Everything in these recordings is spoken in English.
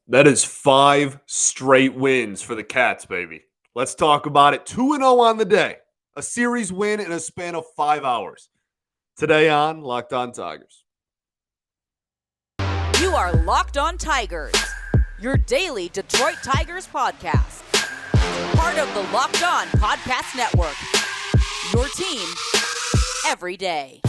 That is 5 straight wins for the Cats, baby. Let's talk about it. 2-0 on the day. A series win in a span of 5 hours. Today on Locked On Tigers. You are Locked On Tigers, your daily Detroit Tigers podcast. Part of the Locked On Podcast Network. Your team every day.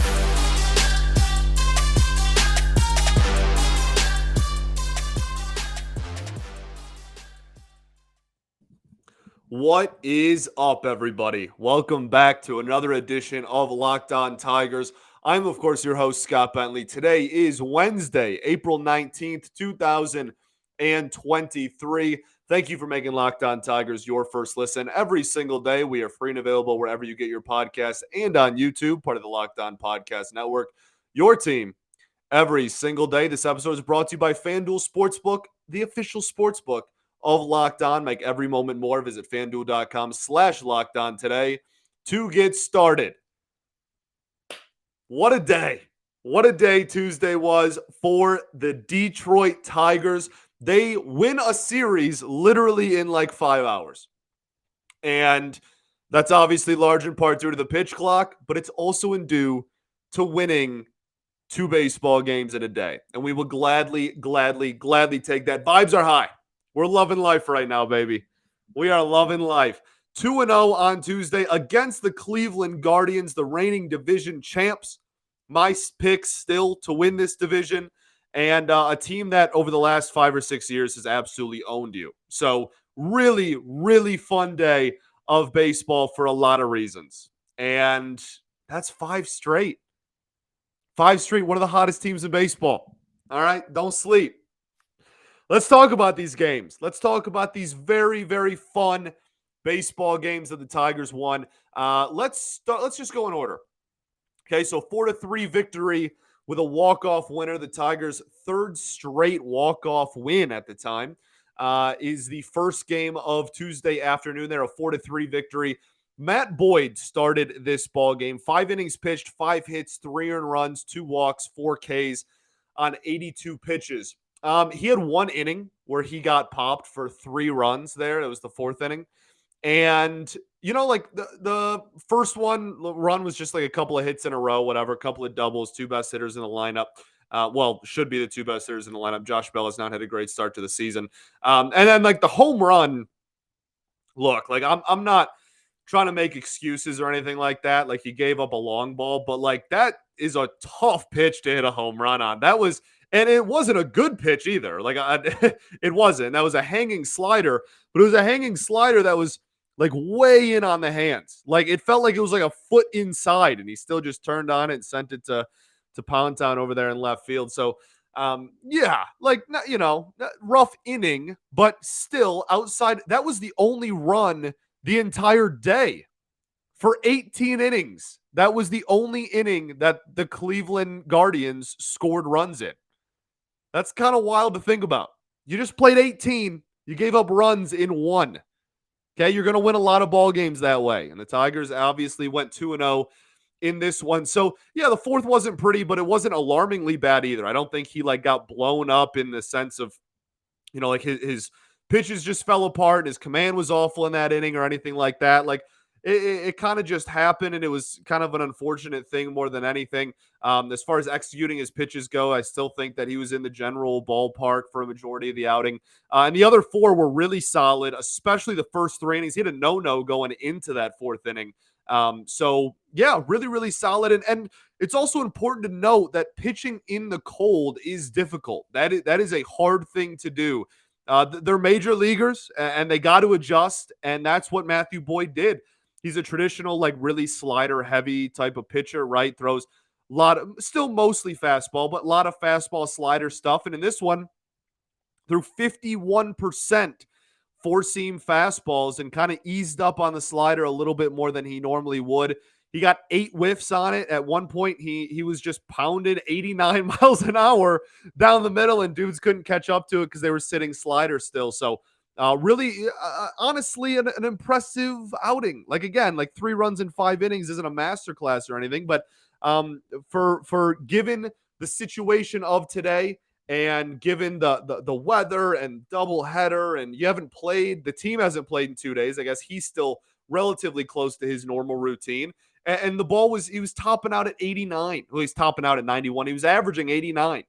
What is up, everybody? Welcome back to another edition of Locked On Tigers. I'm, of course, your host, Scott Bentley. Today is Wednesday, April 19th, 2023. Thank you for making Locked On Tigers your first listen every single day. We are free and available wherever you get your podcasts and on YouTube, part of the Locked On Podcast Network. Your team every single day. This episode is brought to you by FanDuel Sportsbook, the official sportsbook of Locked On. Make every moment more. Visit FanDuel.com/Locked On today to get started. What a day. What a day Tuesday was for the Detroit Tigers. They win a series literally in like 5 hours. And that's obviously large in part due to the pitch clock, but it's also in due to winning 2 baseball games in a day. And we will gladly take that. Vibes are high. We're loving life right now, baby. We are loving life. 2-0 on Tuesday against the Cleveland Guardians, the reigning division champs. My pick still to win this division, and a team that over the last 5 or 6 years has absolutely owned you. So really, really fun day of baseball for a lot of reasons. And that's 5 straight. 5 straight, one of the hottest teams in baseball. All right, don't sleep. Let's talk about these games. Let's talk about these very, very fun baseball games that the Tigers won. Let's just go in order. Okay, so 4-3 victory with a walk-off winner. The Tigers' third straight walk-off win at the time is the first game of Tuesday afternoon. They're a 4-3 victory. Matt Boyd started this ball game. 5 innings pitched, 5 hits, 3 earned runs, 2 walks, 4 Ks on 82 pitches. He had 1 inning where he got popped for 3 runs there. It was the 4th inning. And, you know, like the first run was just like a couple of hits in a row, whatever, a couple of doubles, 2 best hitters in the lineup. Should be the 2 best hitters in the lineup. Josh Bell has not had a great start to the season. And then like the home run, look, like I'm not trying to make excuses or anything like that. Like he gave up a long ball, but like that is a tough pitch to hit a home run on. And it wasn't a good pitch either. Like it wasn't. That was a hanging slider, but it was a hanging slider that was like way in on the hands. Like it felt like it was like a foot inside, and he still just turned on it and sent it to Pound Town over there in left field. So rough inning, but still outside. That was the only run the entire day for 18 innings. That was the only inning that the Cleveland Guardians scored runs in. That's kind of wild to think about. You just played 18. You gave up runs in 1. Okay, you're going to win a lot of ball games that way. And the Tigers obviously went 2-0 in this one. So, yeah, the 4th wasn't pretty, but it wasn't alarmingly bad either. I don't think he like got blown up in the sense of, you know, like his pitches just fell apart and his command was awful in that inning or anything like that. Like it kind of just happened, and it was kind of an unfortunate thing more than anything. As far as executing his pitches go, I still think that he was in the general ballpark for a majority of the outing. And the other 4 were really solid, especially the first 3 innings. He had a no-no going into that 4th inning. So, yeah, really, really solid. And it's also important to note that pitching in the cold is difficult. That is a hard thing to do. They're major leaguers, and they got to adjust, and that's what Matthew Boyd did. He's a traditional, like, really slider-heavy type of pitcher, right? Throws a lot of, still mostly fastball, but a lot of fastball slider stuff. And in this one, threw 51% four-seam fastballs and kind of eased up on the slider a little bit more than he normally would. He got 8 whiffs on it. At one point, he was just pounded 89 miles an hour down the middle, and dudes couldn't catch up to it because they were sitting sliders still. So honestly, an impressive outing. Like, again, like 3 runs in 5 innings isn't a masterclass or anything, but for given the situation of today And given the weather and doubleheader, and you haven't played, the team hasn't played in 2 days. I guess he's still relatively close to his normal routine. And the ball he was topping out at 89. Well, he's topping out at 91. He was averaging 89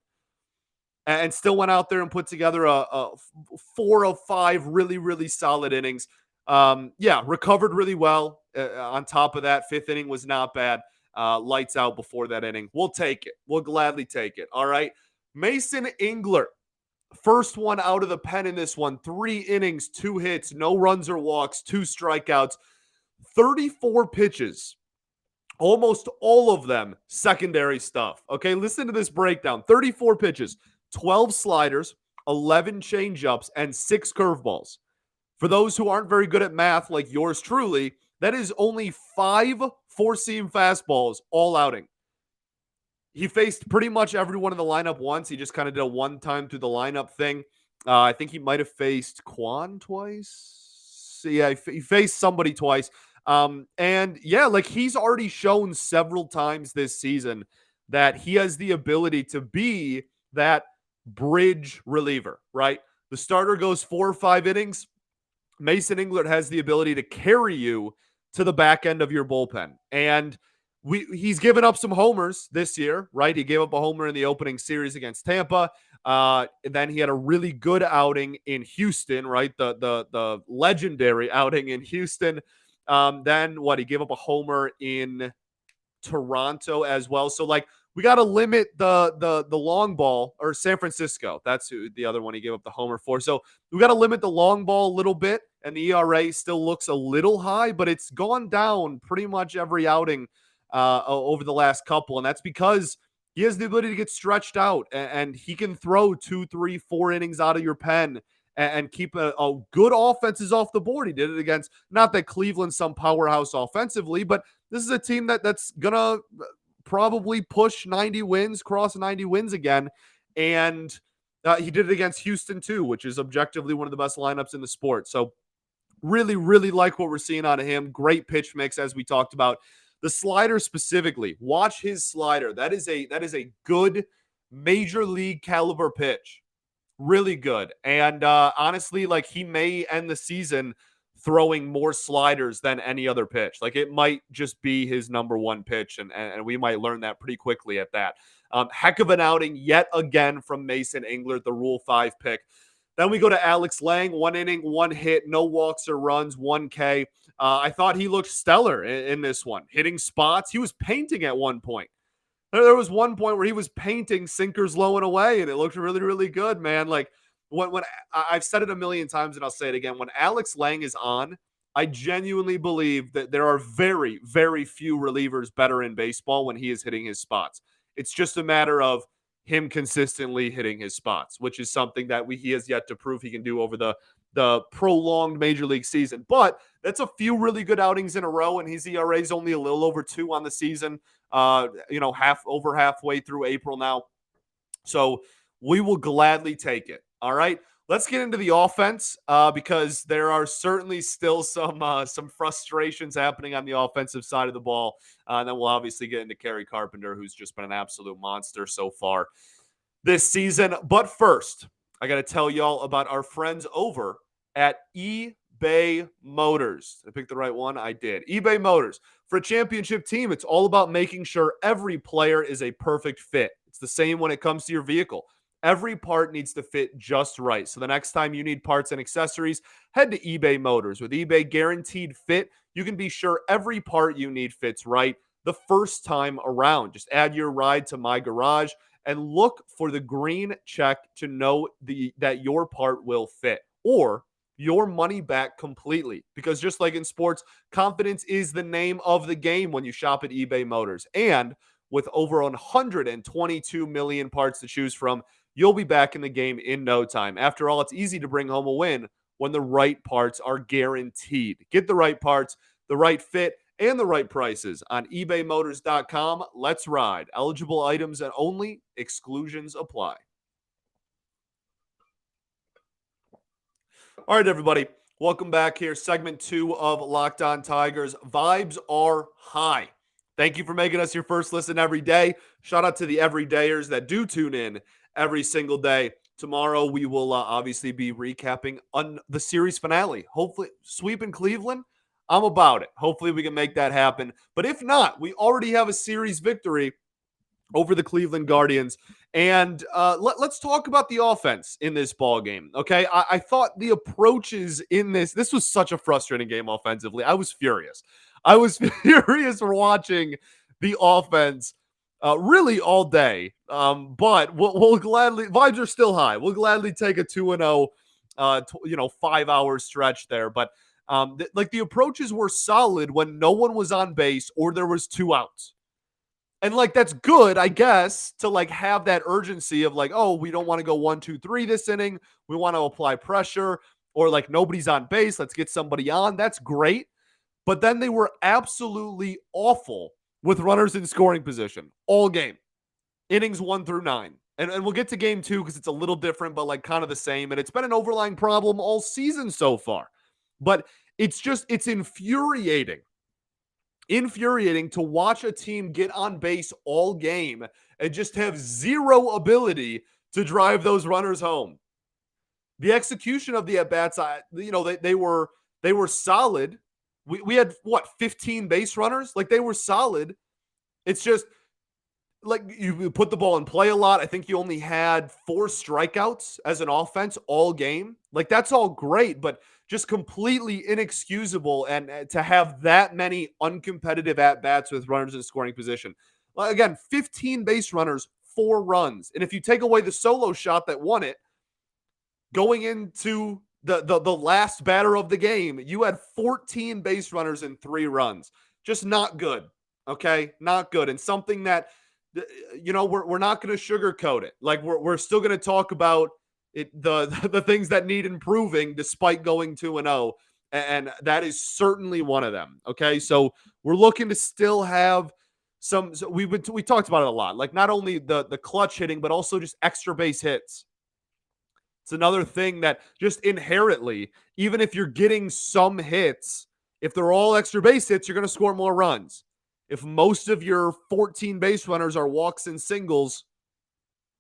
and still went out there and put together a 4 of 5 really, really solid innings. Yeah, recovered really well. On top of that, fifth inning was not bad. Lights out before that inning. We'll take it. We'll gladly take it. All right. Mason Engler, first one out of the pen in this one. 3 innings, 2 hits, no runs or walks, 2 strikeouts, 34 pitches. Almost all of them secondary stuff. Okay, listen to this breakdown. 34 pitches, 12 sliders, 11 changeups, and 6 curveballs. For those who aren't very good at math like yours truly, that is only 5 four-seam fastballs all outing. He faced pretty much everyone in the lineup once. He just kind of did a one-time through the lineup thing. I think he might have faced Quan twice. Yeah, he faced somebody twice. And yeah, like he's already shown several times this season that he has the ability to be that bridge reliever, right? The starter goes 4 or 5 innings. Mason Englert has the ability to carry you to the back end of your bullpen. And he's given up some homers this year, right? He gave up a homer in the opening series against Tampa. Then he had a really good outing in Houston, right? The legendary outing in Houston. Then he gave up a homer in Toronto as well. So like we got to limit the long ball, or San Francisco. That's who the other one he gave up the homer for. So we got to limit the long ball a little bit, and the ERA still looks a little high, but it's gone down pretty much every outing over the last couple, and that's because he has the ability to get stretched out, and he can throw 2, 3, 4 innings out of your pen and keep a good offenses off the board. He did it against, not that Cleveland's some powerhouse offensively, but this is a team that's gonna probably push 90 wins, cross 90 wins again, and he did it against Houston too, which is objectively one of the best lineups in the sport. So really, really like what we're seeing out of him. Great pitch mix, as we talked about. The slider specifically, watch his slider. That is a good major league caliber pitch. Really good. And honestly, like he may end the season throwing more sliders than any other pitch. Like it might just be his number one pitch, and we might learn that pretty quickly at that. Heck of an outing yet again from Mason Englert, the Rule 5 pick. Then we go to Alex Lang, 1 inning, 1 hit, no walks or runs, 1 K. I thought he looked stellar in this one, hitting spots. He was painting at one point. There was one point where he was painting sinkers low and away, and it looked really, really good, man. Like when I've said it a million times, and I'll say it again, when Alex Lang is on, I genuinely believe that there are very, very few relievers better in baseball when he is hitting his spots. It's just a matter of him consistently hitting his spots, which is something that he has yet to prove he can do over the prolonged major league season. But that's a few really good outings in a row, and his ERA is only a little over 2 on the season. Halfway through April now. So we will gladly take it. All right. Let's get into the offense because there are certainly still some frustrations happening on the offensive side of the ball. And then we'll obviously get into Kerry Carpenter, who's just been an absolute monster so far this season. But first, I got to tell y'all about our friends over at eBay Motors. Did I pick the right one? I did. eBay Motors. For a championship team, it's all about making sure every player is a perfect fit. It's the same when it comes to your vehicle. Every part needs to fit just right. So the next time you need parts and accessories, head to eBay Motors. With eBay Guaranteed Fit, you can be sure every part you need fits right the first time around. Just add your ride to My Garage and look for the green check to know that your part will fit, or your money back completely. Because just like in sports, confidence is the name of the game when you shop at eBay Motors. And with over 122 million parts to choose from, you'll be back in the game in no time. After all, it's easy to bring home a win when the right parts are guaranteed. Get the right parts, the right fit, and the right prices on ebaymotors.com. Let's ride. Eligible items and only. Exclusions apply. All right, everybody. Welcome back here. Segment 2 of Locked On Tigers. Vibes are high. Thank you for making us your first listen every day. Shout out to the everydayers that do tune in every single day. Tomorrow, we will obviously be recapping on the series finale. Hopefully, sweep in Cleveland. I'm about it. Hopefully, we can make that happen. But if not, we already have a series victory over the Cleveland Guardians. And let's talk about the offense in this ball game. Okay, I thought the approaches in this was such a frustrating game offensively. I was furious. I was furious for watching the offense really all day. But we'll gladly, vibes are still high. We'll gladly take a 2-0, 5-hour stretch there. But the approaches were solid when no one was on base or there was 2 outs. And that's good, I guess, to have that urgency of oh, we don't want to go 1-2-3 this inning. We want to apply pressure, or nobody's on base. Let's get somebody on. That's great. But then they were absolutely awful with runners in scoring position all game, innings 1 through 9. And we'll get to game 2 because it's a little different, but kind of the same. And it's been an overlying problem all season so far. But it's infuriating to watch a team get on base all game and just have zero ability to drive those runners home. The execution of the at-bats, they were solid. We had 15 base runners? They were solid. It's just you put the ball in play a lot. I think you only had 4 strikeouts as an offense all game. That's all great, but just completely inexcusable, and to have that many uncompetitive at-bats with runners in scoring position. Again, 15 base runners, 4 runs. And if you take away the solo shot that won it, going into the last batter of the game, you had 14 base runners and 3 runs. Just not good, okay? Not good. And something that, we're not going to sugarcoat it. We're still going to talk about the things that need improving despite going 2-0, and that is certainly one of them. Okay, so we're looking to still have some. So we talked about it a lot, not only the clutch hitting, but also just extra base hits. It's another thing that just inherently, even if you're getting some hits, if they're all extra base hits, you're going to score more runs. If most of your 14 base runners are walks and singles,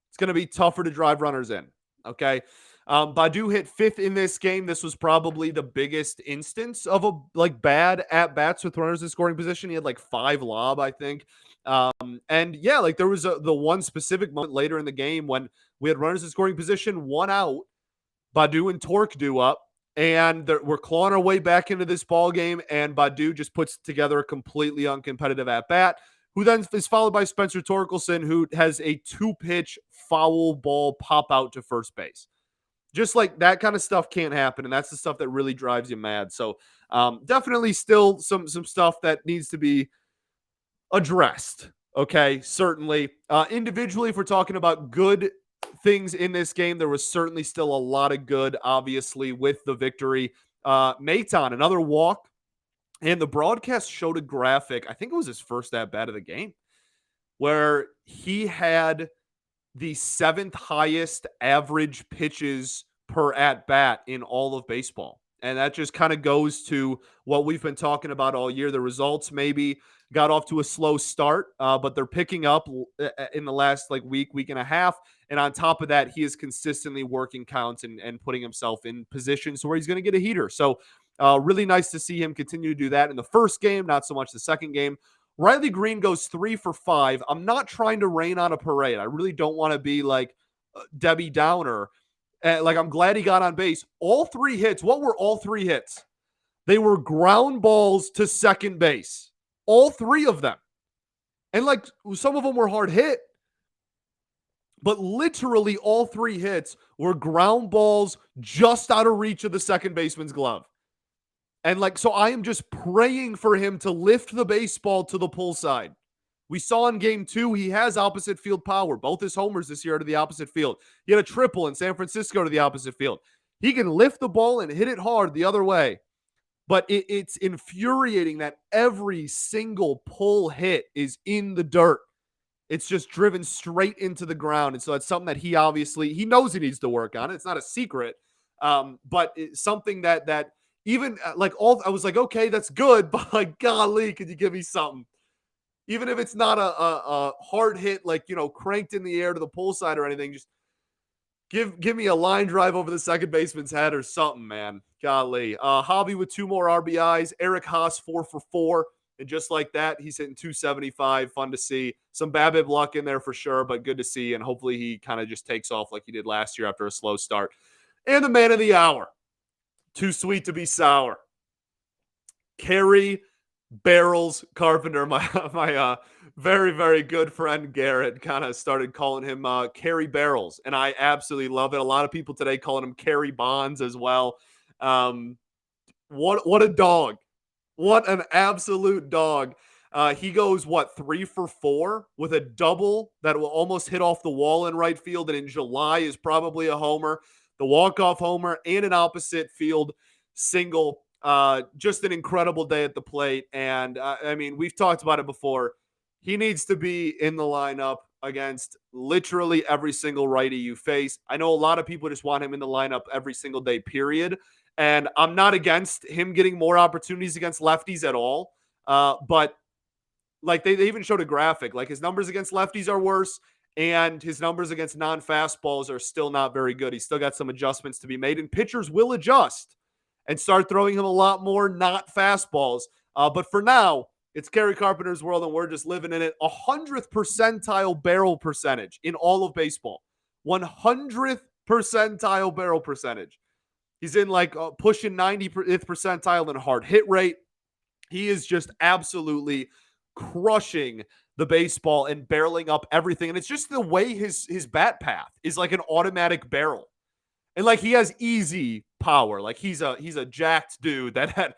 it's going to be tougher to drive runners in. Okay. Badu hit 5th in this game. This was probably the biggest instance of a bad at bats with runners in scoring position. He had 5 lob, I think. And yeah, there was the one specific moment later in the game when we had runners in scoring position, 1 out, Badu and Torque do up, and we're clawing our way back into this ball game, and Badu just puts together a completely uncompetitive at bat, who then is followed by Spencer Torkelson, who has a 2-pitch foul ball pop out to first base. Just that kind of stuff can't happen, and that's the stuff that really drives you mad. So definitely still some stuff that needs to be addressed. Okay, certainly. Individually, if we're talking about good things in this game, there was certainly still a lot of good, obviously, with the victory. Maton, another walk. And the broadcast showed a graphic, I think it was his first at-bat of the game, where he had the 7th highest average pitches per at-bat in all of baseball. And that just kind of goes to what we've been talking about all year. The results maybe got off to a slow start, but they're picking up in the last week and a half. And on top of that, he is consistently working counts and putting himself in positions where he's going to get a heater. So really nice to see him continue to do that in the first game, not so much the second game. Riley Green goes 3 for 5. I'm not trying to rain on a parade. I really don't want to be Debbie Downer. I'm glad he got on base. All 3 hits. What were all 3 hits? They were ground balls to second base. All 3 of them. And some of them were hard hit. But literally all 3 hits were ground balls just out of reach of the second baseman's glove. And so I am just praying for him to lift the baseball to the pull side. We saw in game 2, he has opposite field power. Both his homers this year are to the opposite field. He had a triple in San Francisco to the opposite field. He can lift the ball and hit it hard the other way. But it's infuriating that every single pull hit is in the dirt. It's just driven straight into the ground. And so it's something that he knows he needs to work on. It's not a secret. But it's something that even I was okay, that's good, but golly, could you give me something? Even if it's not a hard hit, cranked in the air to the pull side or anything, just Give me a line drive over the second baseman's head or something, man. Golly. Hobby with 2 more RBIs. Eric Haas 4 for 4. And just like that, he's hitting 275. Fun to see. Some BABIP luck in there for sure, but good to see. And hopefully he kind of just takes off like he did last year after a slow start. And the man of the hour. Too sweet to be sour. Kerry Carpenter, my very, very good friend Garrett kind of started calling him Kerry Barrels, and I absolutely love it. A lot of people today calling him Kerry Bonds as well. Um, what a dog. What an absolute dog. He goes, 3 for 4 with a double that will almost hit off the wall in right field, and in July is probably a homer, the walk-off homer, and an opposite field single. Just an incredible day at the plate. And I mean, we've talked about it before. He needs to be in the lineup against literally every single righty you face. I know a lot of people just want him in the lineup every single day, period. And I'm not against him getting more opportunities against lefties at all. But like they even showed a graphic, like his numbers against lefties are worse and his numbers against non-fastballs are still not very good. He's still got some adjustments to be made, and pitchers will adjust and start throwing him a lot more not fastballs. But for now, it's Kerry Carpenter's world, and we're just living in it. 100th percentile barrel percentage in all of baseball. 100th percentile barrel percentage. He's in like pushing 90th percentile in hard hit rate. He is just absolutely crushing the baseball and barreling up everything. And it's just the way his bat path is like an automatic barrel. And like he has easy power. Like he's a jacked dude that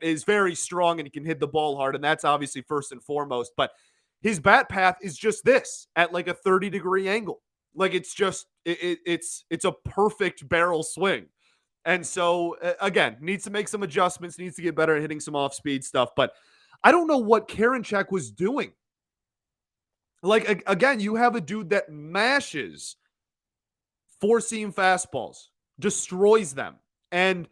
is very strong and he can hit the ball hard. And that's obviously first and foremost. But his bat path is just this at like a 30-degree angle. Like it's just it's a perfect barrel swing. And so again, needs to make some adjustments, needs to get better at hitting some off-speed stuff. But I don't know what Karinchak was doing. Like again, you have a dude that mashes four-seam fastballs, destroys them. And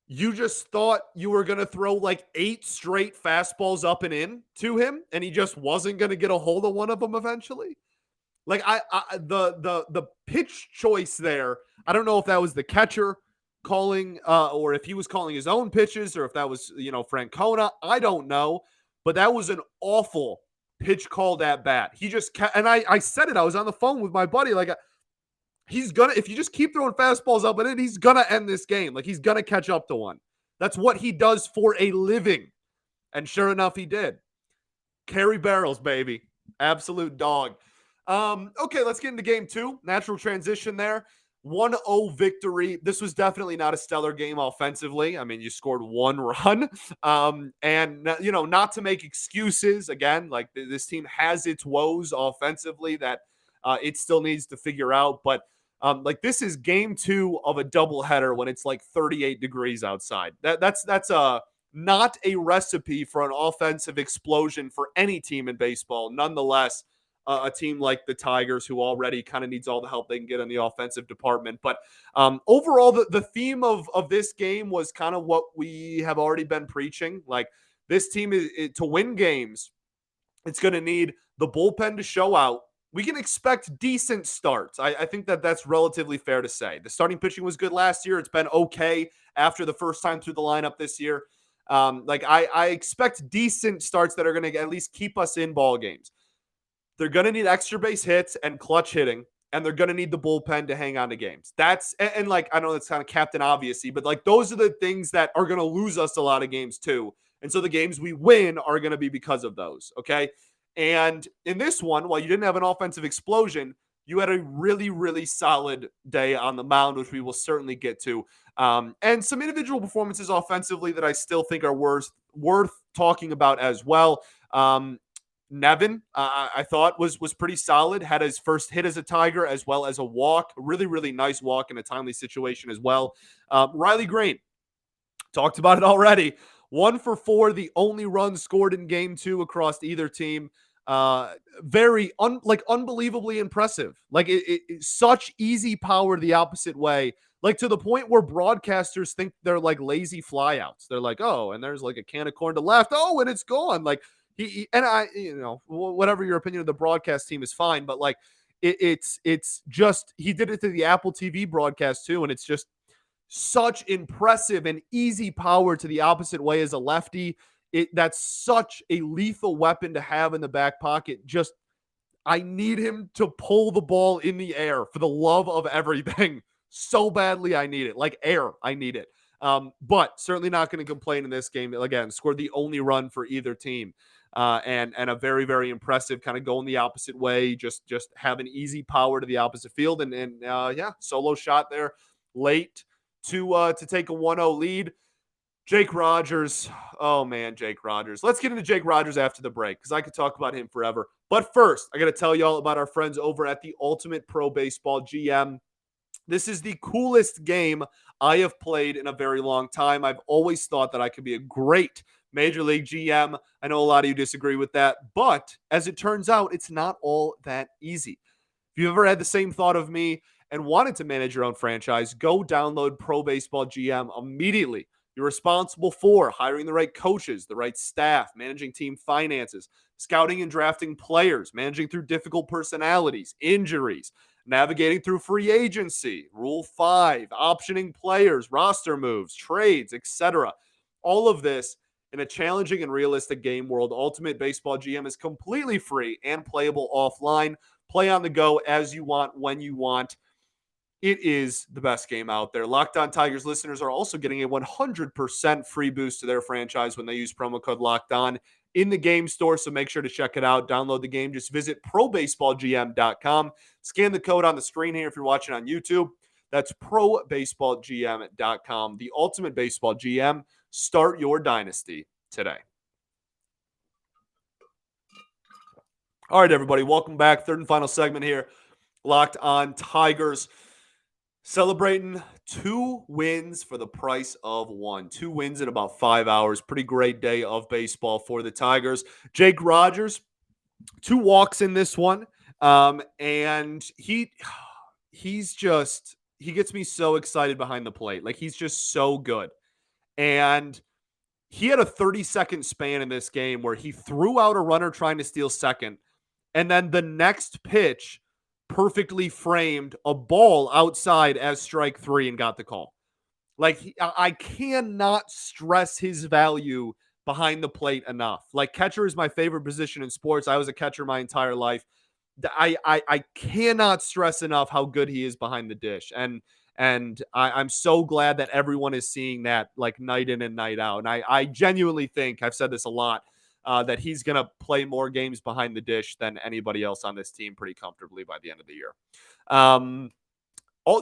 you just thought you were going to throw like 8 straight fastballs up and in to him, and he just wasn't going to get a hold of one of them eventually. Like the pitch choice there, I don't know if that was the catcher calling or if he was calling his own pitches or if that was, Francona. I don't know, but that was an awful pitch called at bat. He just and I said it. I was on the phone with my buddy. Like, he's gonna, if you just keep throwing fastballs up and in, he's gonna end this game. Like, he's gonna catch up to one. That's what he does for a living. And sure enough, he did. Kerry Barrels, baby. Absolute dog. Okay, let's get into game 2. Natural transition there. 1-0 victory. This was definitely not a stellar game offensively. I mean, you scored 1 run. And, not to make excuses. Again, like this team has its woes offensively that it still needs to figure out. But like this is game 2 of a doubleheader when it's like 38 degrees outside. That's not a recipe for an offensive explosion for any team in baseball. Nonetheless, a team like the Tigers, who already kind of needs all the help they can get in the offensive department. But overall, the theme of this game was kind of what we have already been preaching. Like, this team is to win games, it's going to need the bullpen to show out. We can expect decent starts. I think that's relatively fair to say. The starting pitching was good last year. It's been okay after the first time through the lineup this year. I expect decent starts that are going to at least keep us in ball games. They're going to need extra base hits and clutch hitting, and they're going to need the bullpen to hang on to games. And like, I know that's kind of Captain Obviously, but like those are the things that are going to lose us a lot of games too. And so the games we win are going to be because of those. Okay. And in this one, while you didn't have an offensive explosion, you had a really, really solid day on the mound, which we will certainly get to. And some individual performances offensively that I still think are worth talking about as well. Nevin, I thought was pretty solid. Had his first hit as a Tiger as well as a walk. Really, really nice walk in a timely situation as well. Riley Green, talked about it already. 1 for 4, the only run scored in game 2 across either team. Very unbelievably impressive. Like it such easy power the opposite way. Like to the point where broadcasters think they're like lazy flyouts. They're like, oh, and there's like a can of corn to left. Oh, and it's gone. Like whatever your opinion of the broadcast team is fine, but like It's just, he did it to the Apple TV broadcast too, and it's just such impressive and easy power to the opposite way as a lefty. That's such a lethal weapon to have in the back pocket. Just, I need him to pull the ball in the air for the love of everything. So badly, I need it. Like air, I need it. But certainly not going to complain in this game. Again, scored the only run for either team. And a very, very impressive kind of going the opposite way. Just have an easy power to the opposite field. And yeah, solo shot there late to take a 1-0 lead. Jake Rogers. Oh, man, Jake Rogers. Let's get into Jake Rogers after the break because I could talk about him forever. But first, I got to tell you all about our friends over at the Ultimate Pro Baseball GM. This is the coolest game I have played in a very long time. I've always thought that I could be a great Major League GM. I know a lot of you disagree with that, but as it turns out, it's not all that easy. If you've ever had the same thought of me and wanted to manage your own franchise, go download Pro Baseball GM immediately. You're responsible for hiring the right coaches, the right staff, managing team finances, scouting and drafting players, managing through difficult personalities, injuries, navigating through free agency, Rule 5, optioning players, roster moves, trades, etc. All of this in a challenging and realistic game world. Ultimate Baseball GM is completely free and playable offline. Play on the go as you want, when you want. It is the best game out there. Locked On Tigers listeners are also getting a 100% free boost to their franchise when they use promo code Locked On in the game store, so make sure to check it out. Download the game. Just visit probaseballgm.com. Scan the code on the screen here if you're watching on YouTube. That's probaseballgm.com. The Ultimate Baseball GM. Start your dynasty today. All right, everybody. Welcome back. Third and final segment here. Locked On Tigers. Celebrating 2 wins for the price of 1. 2 wins in about 5 hours. Pretty great day of baseball for the Tigers. Jake Rogers, 2 walks in this one. And he gets me so excited behind the plate. Like, he's just so good. And he had a 30-second span in this game where he threw out a runner trying to steal second. And then the next pitch perfectly framed a ball outside as strike 3 and got the call. Like, I cannot stress his value behind the plate enough. Like, catcher is my favorite position in sports. I was a catcher my entire life. I cannot stress enough how good he is behind the dish. And I'm so glad that everyone is seeing that, like, night in and night out. And I genuinely think, I've said this a lot, that he's going to play more games behind the dish than anybody else on this team pretty comfortably by the end of the year.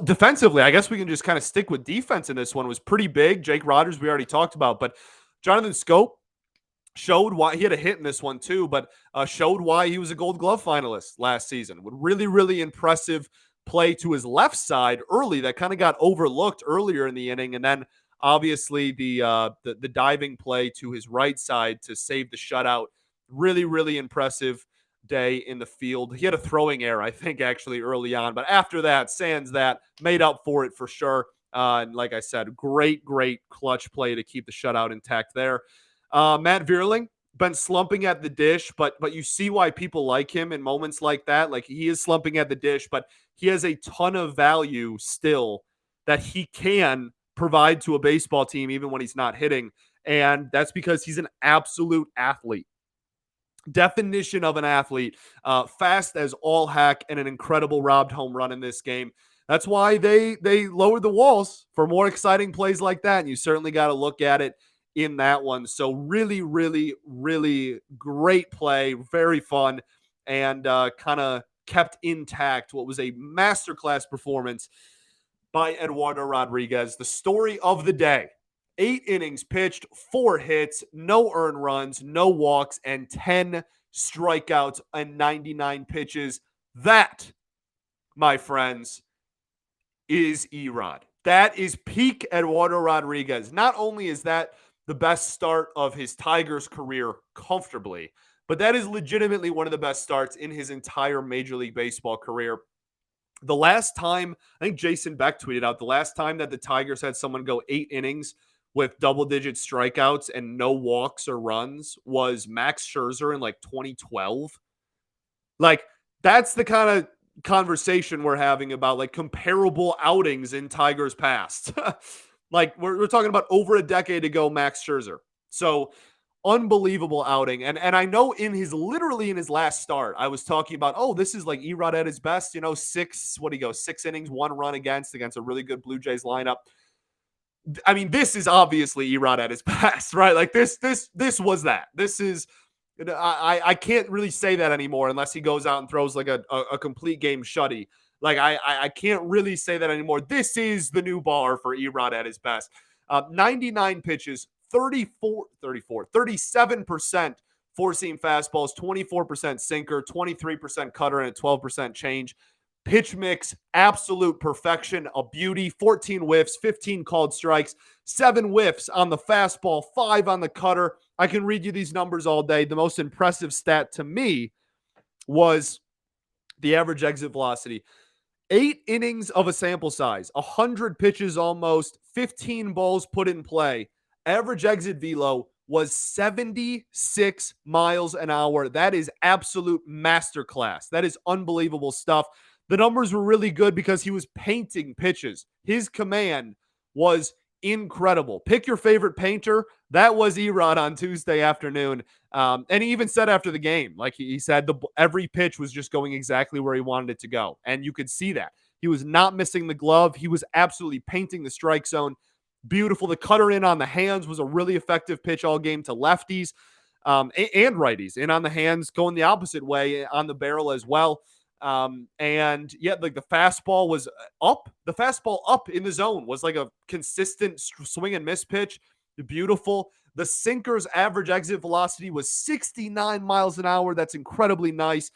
Defensively, I guess we can just kind of stick with defense in this one. It was pretty big. Jake Rogers, we already talked about, but Jonathan Scope showed why he had a hit in this one too, but showed why he was a Gold Glove finalist last season. With really, really impressive play to his left side early that kind of got overlooked earlier in the inning, and then obviously the diving play to his right side to save the shutout. Really, really impressive day in the field. He had a throwing error, I think, actually early on, but after that, sans that, made up for it for sure. And like I said, great clutch play to keep the shutout intact there. Matt Vierling been slumping at the dish, but you see why people like him in moments like that. Like, he is slumping at the dish, but he has a ton of value still that he can provide to a baseball team even when he's not hitting. And that's because he's an absolute athlete. Definition of an athlete. Fast as all heck, and an incredible robbed home run in this game. That's why they lowered the walls for more exciting plays like that. And you certainly got to look at it in that one. So really, really, really great play. Very fun, and kind of kept intact what was a masterclass performance by Eduardo Rodriguez. The story of the day. 8 innings pitched, 4 hits, no earned runs, no walks, and 10 strikeouts and 99 pitches. That, my friends, is Erod. That is peak Eduardo Rodriguez. Not only is that the best start of his Tigers career comfortably, but that is legitimately one of the best starts in his entire Major League Baseball career. The last time, I think Jason Beck tweeted out, the last time that the Tigers had someone go 8 innings with double-digit strikeouts and no walks or runs was Max Scherzer in like 2012. Like, that's the kind of conversation we're having about like comparable outings in Tigers past. Like we're talking about over a decade ago, Max Scherzer. So unbelievable outing. And I know literally in his last start, I was talking about, oh, this is like Erod at his best, 6 innings, 1 run against a really good Blue Jays lineup. I mean, this is obviously Erod at his best, right? Like this was that. This is I can't really say that anymore unless he goes out and throws like a complete game shutty. Like I can't really say that anymore. This is the new bar for Erod at his best. 99 pitches, 37% four-seam fastballs, 24% sinker, 23% cutter, and 12% change. Pitch mix, absolute perfection, a beauty. 14 whiffs, 15 called strikes, 7 whiffs on the fastball, 5 on the cutter. I can read you these numbers all day. The most impressive stat to me was the average exit velocity. 8 innings of a sample size, 100 pitches almost, 15 balls put in play. Average exit velo was 76 miles an hour. That is absolute masterclass. That is unbelievable stuff. The numbers were really good because he was painting pitches. His command was incredible. Pick your favorite painter. That was Erod on Tuesday afternoon. And he even said after the game, like he said, every pitch was just going exactly where he wanted it to go. And you could see that. He was not missing the glove. He was absolutely painting the strike zone. Beautiful. The cutter in on the hands was a really effective pitch all game to lefties and righties. In on the hands, going the opposite way on the barrel as well. And yeah, like the fastball was up. The fastball up in the zone was like a consistent swing and miss pitch. Beautiful. The sinker's average exit velocity was 69 miles an hour. That's incredibly nice.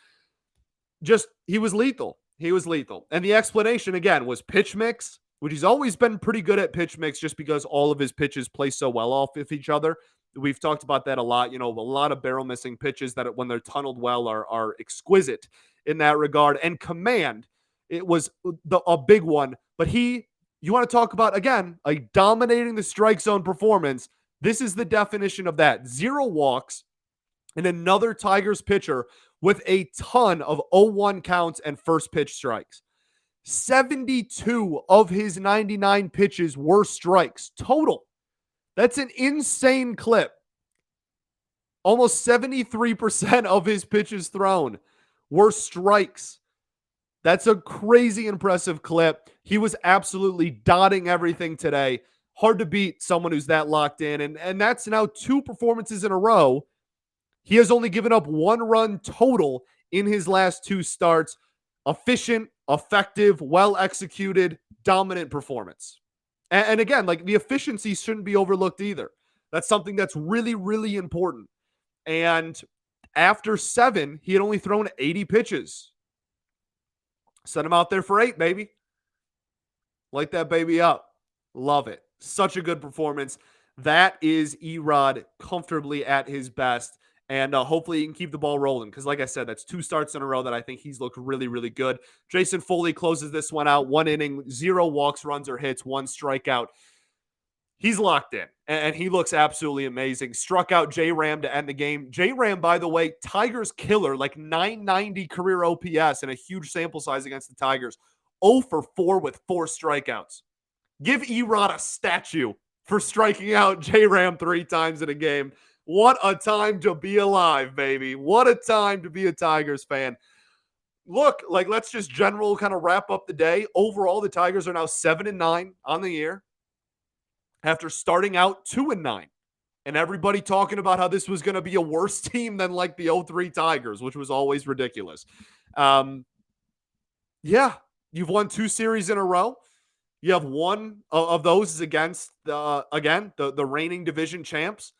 Just, he was lethal. He was lethal. And the explanation, again, was pitch mix, which he's always been pretty good at pitch mix just because all of his pitches play so well off of each other. We've talked about that a lot. A lot of barrel missing pitches that when they're tunneled well are exquisite in that regard. And command, it was a big one. But you want to talk about, again, a dominating the strike zone performance. This is the definition of that. 0 walks and another Tigers pitcher with a ton of 0-1 counts and first pitch strikes. 72 of his 99 pitches were strikes total. That's an insane clip. Almost 73% of his pitches thrown were strikes. That's a crazy impressive clip. He was absolutely dotting everything today. Hard to beat someone who's that locked in. And that's now 2 performances in a row. He has only given up 1 run total in his last 2 starts. Efficient, effective, well-executed, dominant performance. And again, like the efficiency shouldn't be overlooked either. That's something that's really, really important. And after 7, he had only thrown 80 pitches. Send him out there for 8, baby. Light that baby up. Love it. Such a good performance. That is Erod comfortably at his best. And hopefully he can keep the ball rolling. Because like I said, that's 2 starts in a row that I think he's looked really, really good. Jason Foley closes this one out. 1 inning, 0 walks, runs, or hits, 1 strikeout. He's locked in. And he looks absolutely amazing. Struck out J-Ram to end the game. J-Ram, by the way, Tigers killer. Like 990 career OPS and a huge sample size against the Tigers. 0 for 4 with 4 strikeouts. Give Erod a statue for striking out J-Ram 3 times in a game. What a time to be alive, baby. What a time to be a Tigers fan. Look, like let's just general kind of wrap up the day. Overall, the Tigers are now 7-9 on the year after starting out 2-9. And everybody talking about how this was going to be a worse team than like the 03 Tigers, which was always ridiculous. Yeah, you've won 2 series in a row. You have 1 of those against, the reigning division champs.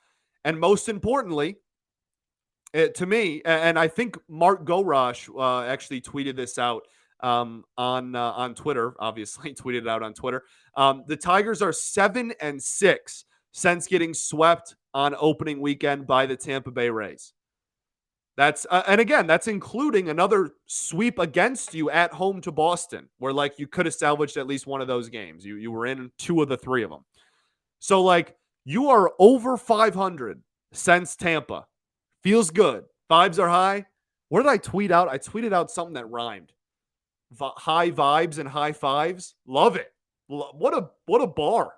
And most importantly, to me, and I think Mark Gorosh actually tweeted this out on Twitter, obviously tweeted it out on Twitter. The Tigers are 7-6 since getting swept on opening weekend by the Tampa Bay Rays. That's and again, that's including another sweep against you at home to Boston, where like you could have salvaged at least one of those games. You were in 2 of the 3 of them. So like you are over 500 since Tampa. Feels good. Vibes are high. What did I tweet out? I tweeted out something that rhymed. high vibes and high fives. Love it. What a bar.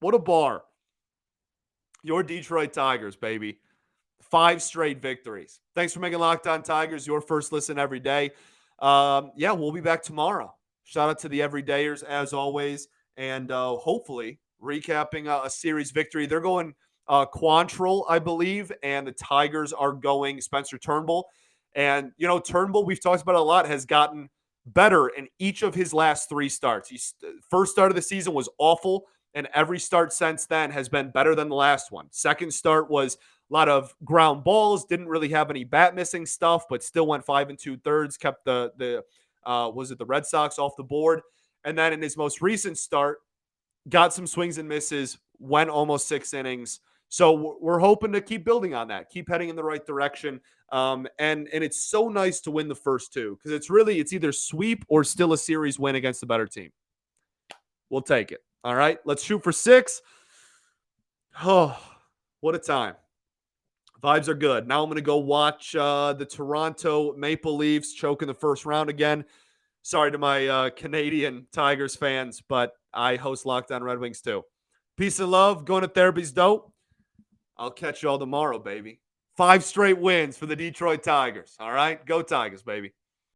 What a bar. Your Detroit Tigers, baby. 5 straight victories. Thanks for making Locked On Tigers your first listen every day. Yeah, we'll be back tomorrow. Shout out to the everydayers as always, and hopefully recapping a series victory. They're going Quantrill, I believe, and the Tigers are going Spencer Turnbull. And Turnbull, we've talked about it a lot, has gotten better in each of his last 3 starts. First start of the season was awful, and every start since then has been better than the last one. Second start was a lot of ground balls, didn't really have any bat missing stuff, but still went 5 2/3, kept the Red Sox off the board. And then in his most recent start, got some swings and misses, went almost 6 innings. So we're hoping to keep building on that, keep heading in the right direction. And it's so nice to win the first 2 because it's either sweep or still a series win against a better team. We'll take it. All right, let's shoot for 6. Oh, what a time. Vibes are good. Now I'm going to go watch the Toronto Maple Leafs choke in the first round again. Sorry to my Canadian Tigers fans, but I host Locked On Red Wings too. Peace and love. Going to therapy's dope. I'll catch you all tomorrow, baby. 5 straight wins for the Detroit Tigers. All right? Go Tigers, baby.